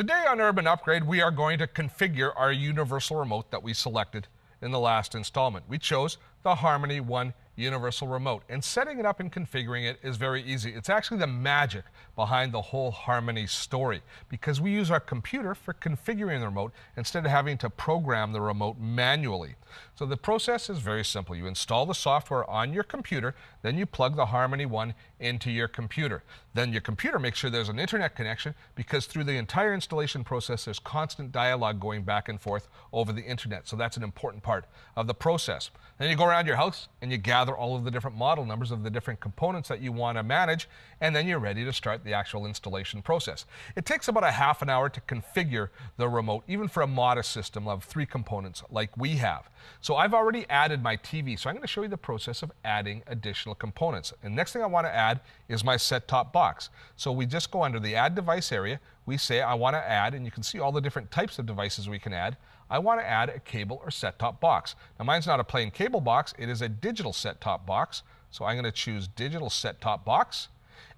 Today on Urban Upgrade, we are going to configure our universal remote that we selected in the last installment. We chose the Harmony One universal remote, and setting it up and configuring it is very easy. It's actually the magic behind the whole Harmony story, because we use our computer for configuring the remote instead of having to program the remote manually. So the process is very simple. You install the software on your computer, then you plug the Harmony One into your computer. Then your computer makes sure there's an internet connection, because through the entire installation process there's constant dialogue going back and forth over the internet. So that's an important part of the process. Then you go around your house and you gather all of the different model numbers of the different components that you want to manage, and then you're ready to start the actual installation process. It takes about a half an hour to configure the remote, even for a modest system of 3 components like we have. So I've already added my TV, so I'm going to show you the process of adding additional components. And next thing I want to add is my set-top box. So we just go under the Add Device area. We say I want to add, and you can see all the different types of devices we can add. I want to add a cable or set-top box. Now mine's not a plain cable box, it is a digital set-top box. So I'm going to choose digital set-top box.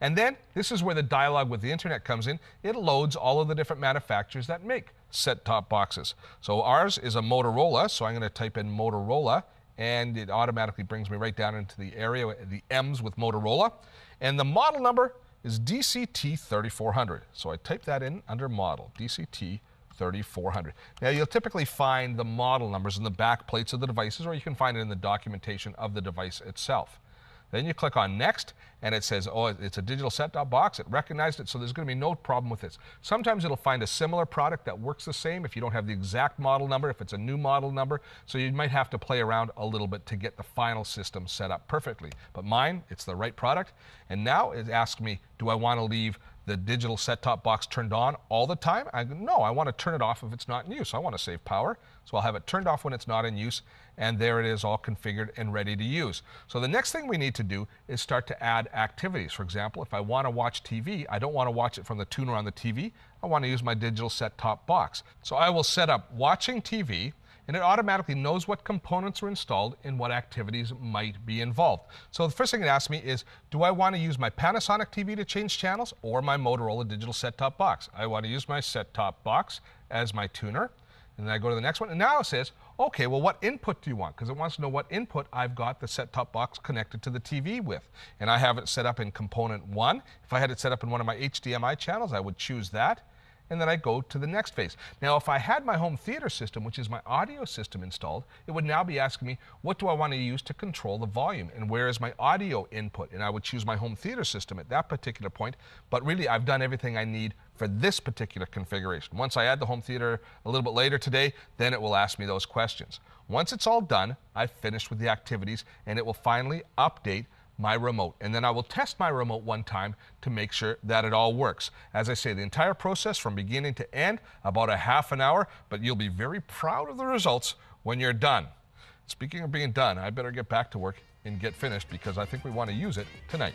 And then this is where the dialogue with the internet comes in. It loads all of the different manufacturers that make set-top boxes. So ours is a Motorola, so I'm going to type in Motorola, and it automatically brings me right down into the area, the M's with Motorola. And the model number is DCT3400. So I type that in under model, DCT3400. Now you'll typically find the model numbers in the back plates of the devices, or you can find it in the documentation of the device itself. Then you click on Next, and it says, oh, it's a digital set-top box. It recognized it, so there's going to be no problem with this. Sometimes it'll find a similar product that works the same if you don't have the exact model number, if it's a new model number. So you might have to play around a little bit to get the final system set up perfectly. But mine, it's the right product. And now it asks me, do I want to leave the digital set-top box turned on all the time? No, I want to turn it off if it's not in use. I want to save power, so I'll have it turned off when it's not in use, and there it is, all configured and ready to use. So the next thing we need to do is start to add activities. For example, if I want to watch TV, I don't want to watch it from the tuner on the TV. I want to use my digital set-top box. So I will set up watching TV, and it automatically knows what components are installed and what activities might be involved. So the first thing it asks me is, do I want to use my Panasonic TV to change channels or my Motorola digital set-top box? I want to use my set-top box as my tuner. And then I go to the next one, and now it says, okay, well, what input do you want? Because it wants to know what input I've got the set-top box connected to the TV with. And I have it set up in component 1. If I had it set up in one of my HDMI channels, I would choose that. And then I go to the next phase. Now, if I had my home theater system, which is my audio system installed, it would now be asking me, what do I want to use to control the volume? And where is my audio input? And I would choose my home theater system at that particular point. But really, I've done everything I need for this particular configuration. Once I add the home theater a little bit later today, then it will ask me those questions. Once it's all done, I've finished with the activities, and it will finally update my remote. And then I will test my remote one time to make sure that it all works. As I say, the entire process from beginning to end, about a half an hour, but you'll be very proud of the results when you're done. Speaking of being done, I better get back to work and get finished, because I think we want to use it tonight.